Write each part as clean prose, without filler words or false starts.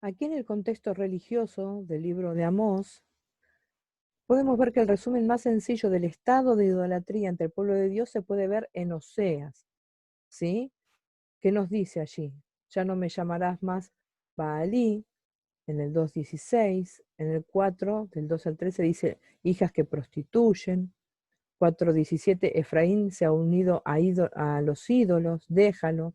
Aquí en el contexto religioso del libro de Amós, podemos ver que el resumen más sencillo del estado de idolatría ante el pueblo de Dios se puede ver en Oseas, ¿sí? ¿Qué nos dice allí? Ya no me llamarás más Baalí, en el 2:16, en el 4, del 2 al 13 dice, hijas que prostituyen, 4:17, Efraín se ha unido a los ídolos, déjalo,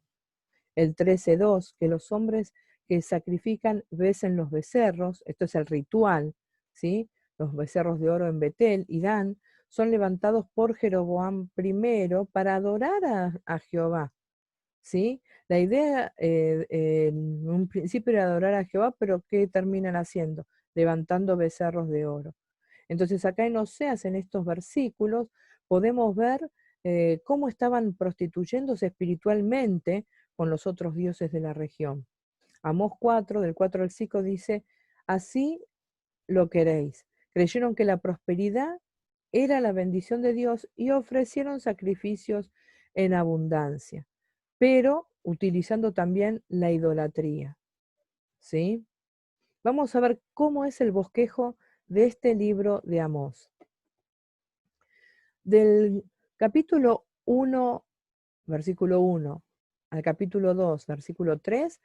el 13:2, que los hombres que sacrifican besen los becerros, esto es el ritual, ¿sí? Los becerros de oro en Betel y Dan son levantados por Jeroboam primero para adorar a Jehová, ¿sí? La idea en un principio era adorar a Jehová, pero ¿qué terminan haciendo? Levantando becerros de oro. Entonces acá en Oseas, en estos versículos, podemos ver cómo estaban prostituyéndose espiritualmente con los otros dioses de la región. Amós 4, del 4 al 5 dice, así lo queréis. Creyeron que la prosperidad era la bendición de Dios y ofrecieron sacrificios en abundancia, pero utilizando también la idolatría, ¿sí? Vamos a ver cómo es el bosquejo de este libro de Amós. Del capítulo 1, versículo 1, al capítulo 2, versículo 3,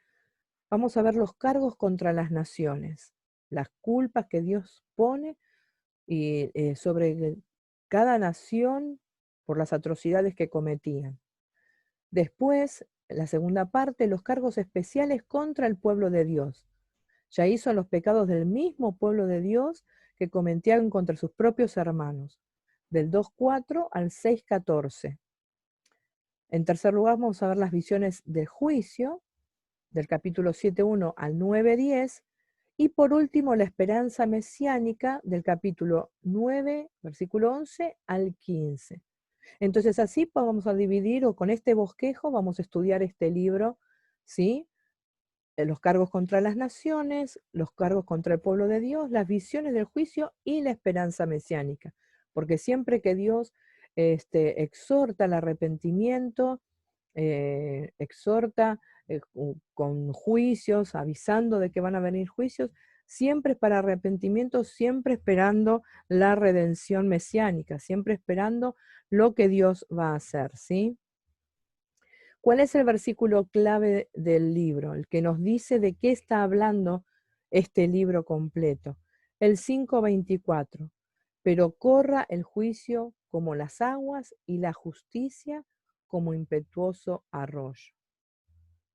vamos a ver los cargos contra las naciones, las culpas que Dios pone y, sobre cada nación por las atrocidades que cometían. Después, la segunda parte, los cargos especiales contra el pueblo de Dios. Ya hizo los pecados del mismo pueblo de Dios que cometían contra sus propios hermanos, del 2:4 al 6:14. En tercer lugar, vamos a ver las visiones del juicio, del capítulo 7:1 al 9:10, y por último, la esperanza mesiánica, del capítulo 9, versículo 11 al 15. Entonces, así vamos a dividir, o con este bosquejo vamos a estudiar este libro, ¿sí? Los cargos contra las naciones, los cargos contra el pueblo de Dios, las visiones del juicio y la esperanza mesiánica. Porque siempre que Dios exhorta al arrepentimiento, exhorta con juicios, avisando de que van a venir juicios, siempre es para arrepentimiento, siempre esperando la redención mesiánica, siempre esperando lo que Dios va a hacer, ¿sí? ¿Cuál es el versículo clave del libro? El que nos dice de qué está hablando este libro completo. El 5:24. Pero corra el juicio como las aguas y la justicia como impetuoso arroyo.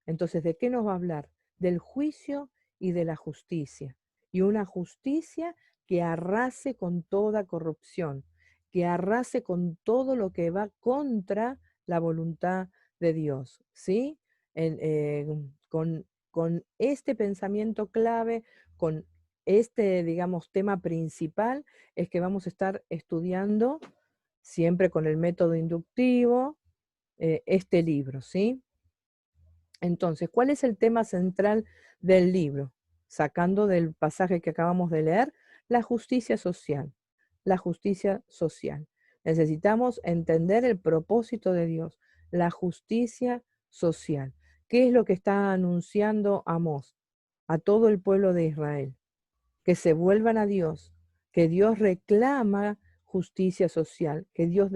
Entonces, ¿de qué nos va a hablar? Del juicio y de la justicia. Y una justicia que arrase con toda corrupción, que arrase con todo lo que va contra la voluntad de Dios, ¿sí? Con este pensamiento clave, con este, digamos, tema principal, es que vamos a estar estudiando, siempre con el método inductivo, este libro, ¿sí? Entonces, ¿cuál es el tema central del libro? Sacando del pasaje que acabamos de leer, la justicia social. La justicia social. Necesitamos entender el propósito de Dios, la justicia social. ¿Qué es lo que está anunciando Amós a todo el pueblo de Israel? Que se vuelvan a Dios, que Dios reclama justicia social, que Dios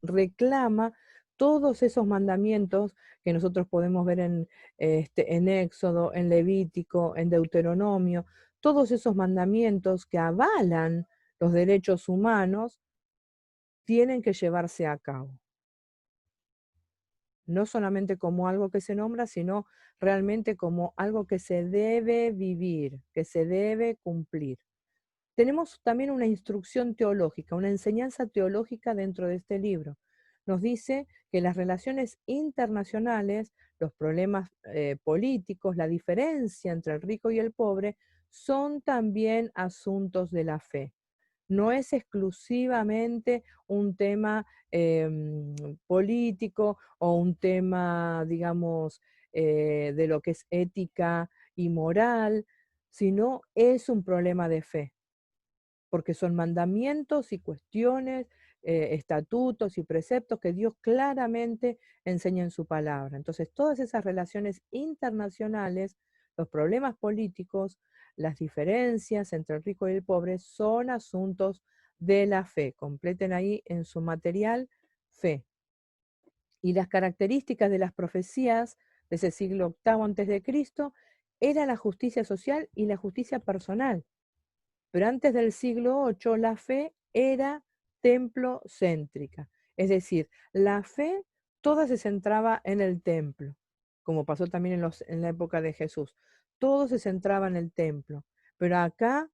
reclama todos esos mandamientos que nosotros podemos ver en Éxodo, en Levítico, en Deuteronomio, todos esos mandamientos que avalan los derechos humanos tienen que llevarse a cabo. No solamente como algo que se nombra, sino realmente como algo que se debe vivir, que se debe cumplir. Tenemos también una instrucción teológica, una enseñanza teológica dentro de este libro. Nos dice que las relaciones internacionales, los problemas políticos, la diferencia entre el rico y el pobre, son también asuntos de la fe. No es exclusivamente un tema político o un tema, digamos, de lo que es ética y moral, sino es un problema de fe, porque son mandamientos y cuestiones, estatutos y preceptos que Dios claramente enseña en su palabra. Entonces, todas esas relaciones internacionales Los problemas políticos, las diferencias entre el rico y el pobre son asuntos de la fe. Completen ahí en su material fe. Y las características de las profecías de ese siglo octavo antes de Cristo era la justicia social y la justicia personal. Pero antes del siglo VIII la fe era templo-céntrica. Es decir, la fe toda se centraba en el templo, como pasó también en la época de Jesús. Todo se centraba en el templo. Pero acá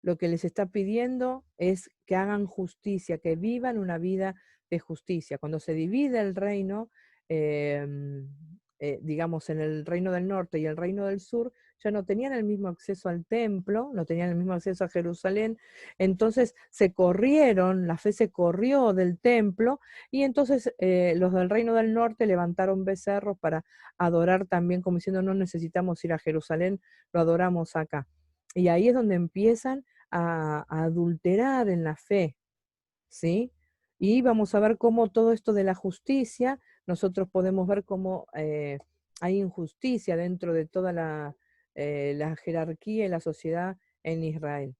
lo que les está pidiendo es que hagan justicia, que vivan una vida de justicia. Cuando se divide el reino, digamos, en el reino del norte y el reino del sur, ya no tenían el mismo acceso al templo, no tenían el mismo acceso a Jerusalén, entonces la fe se corrió del templo, y entonces los del reino del norte levantaron becerros para adorar también, como diciendo, no necesitamos ir a Jerusalén, lo adoramos acá. Y ahí es donde empiezan a adulterar en la fe, ¿sí? Y vamos a ver cómo todo esto de la justicia, nosotros podemos ver cómo hay injusticia dentro de toda la jerarquía y la sociedad en Israel.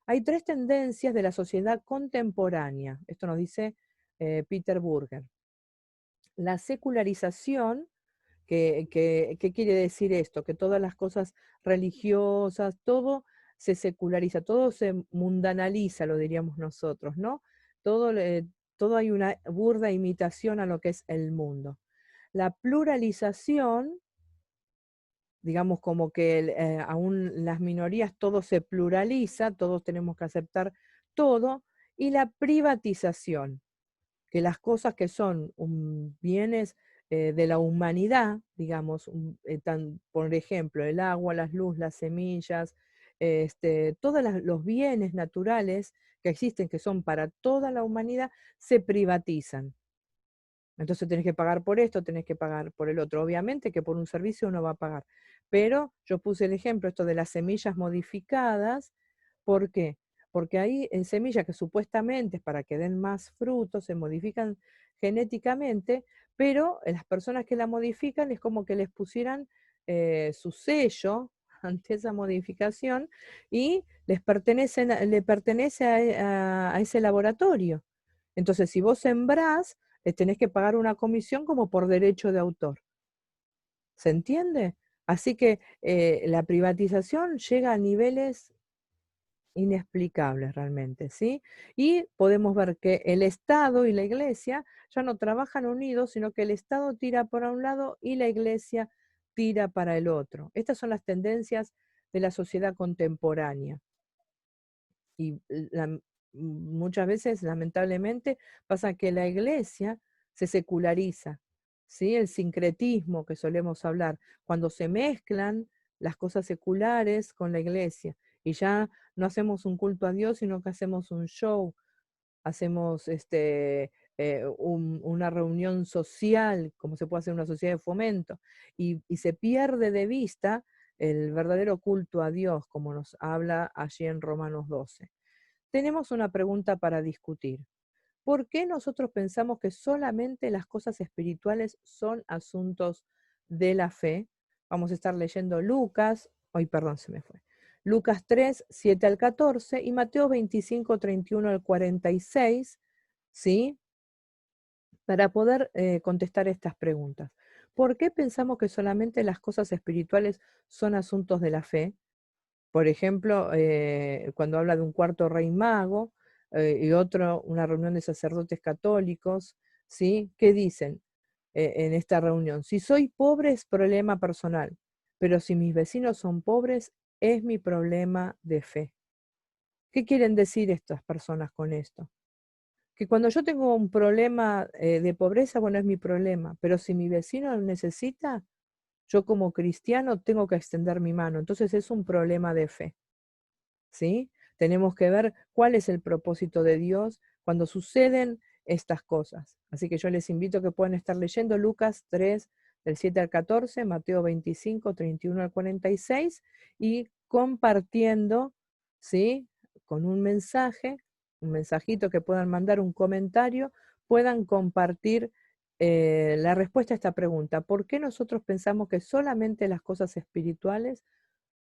Hay tres tendencias de la sociedad contemporánea, esto nos dice Peter Burger. La secularización, ¿qué quiere decir esto? Que todas las cosas religiosas, todo se seculariza, todo se mundanaliza, lo diríamos nosotros, ¿no? Todo, todo hay una burda imitación a lo que es el mundo. La pluralización, digamos como que aún las minorías todo se pluraliza, todos tenemos que aceptar todo, y la privatización, que las cosas que son bienes de la humanidad, digamos, por ejemplo, el agua, la luz, las semillas, todos los bienes naturales que existen, que son para toda la humanidad, se privatizan. Entonces tenés que pagar por esto, tenés que pagar por el otro. Obviamente que por un servicio uno va a pagar. Pero yo puse el ejemplo, esto de las semillas modificadas. ¿Por qué? Porque hay en semillas que supuestamente es para que den más frutos, se modifican genéticamente, pero las personas que la modifican es como que les pusieran su sello ante esa modificación, y le pertenece a ese laboratorio. Entonces, si vos sembrás, tenés que pagar una comisión como por derecho de autor. ¿Se entiende? Así que la privatización llega a niveles inexplicables realmente, ¿sí? Y podemos ver que el Estado y la Iglesia ya no trabajan unidos, sino que el Estado tira para un lado y la Iglesia tira para el otro. Estas son las tendencias de la sociedad contemporánea. Y muchas veces, lamentablemente, pasa que la Iglesia se seculariza, ¿sí? El sincretismo que solemos hablar, cuando se mezclan las cosas seculares con la Iglesia, y ya no hacemos un culto a Dios, sino que hacemos un show, hacemos una reunión social, como se puede hacer en una sociedad de fomento, y se pierde de vista el verdadero culto a Dios, como nos habla allí en Romanos 12. Tenemos una pregunta para discutir. ¿Por qué nosotros pensamos que solamente las cosas espirituales son asuntos de la fe? Vamos a estar leyendo Lucas, perdón, se me fue. Lucas 3, 7 al 14 y Mateo 25, 31 al 46, ¿sí? Para poder contestar estas preguntas. ¿Por qué pensamos que solamente las cosas espirituales son asuntos de la fe? Por ejemplo, cuando habla de un cuarto rey mago y otro, una reunión de sacerdotes católicos, ¿sí? ¿Qué dicen en esta reunión? Si soy pobre es problema personal, pero si mis vecinos son pobres es mi problema de fe. ¿Qué quieren decir estas personas con esto? Que cuando yo tengo un problema de pobreza, bueno, es mi problema, pero si mi vecino lo necesita, yo como cristiano tengo que extender mi mano. Entonces es un problema de fe. ¿Sí? Tenemos que ver cuál es el propósito de Dios cuando suceden estas cosas. Así que yo les invito a que puedan estar leyendo Lucas 3, del 7 al 14, Mateo 25, 31 al 46, y compartiendo, ¿sí? Con un mensaje, un mensajito que puedan mandar, un comentario, puedan compartir la respuesta a esta pregunta: ¿por qué nosotros pensamos que solamente las cosas espirituales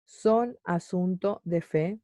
son asunto de fe?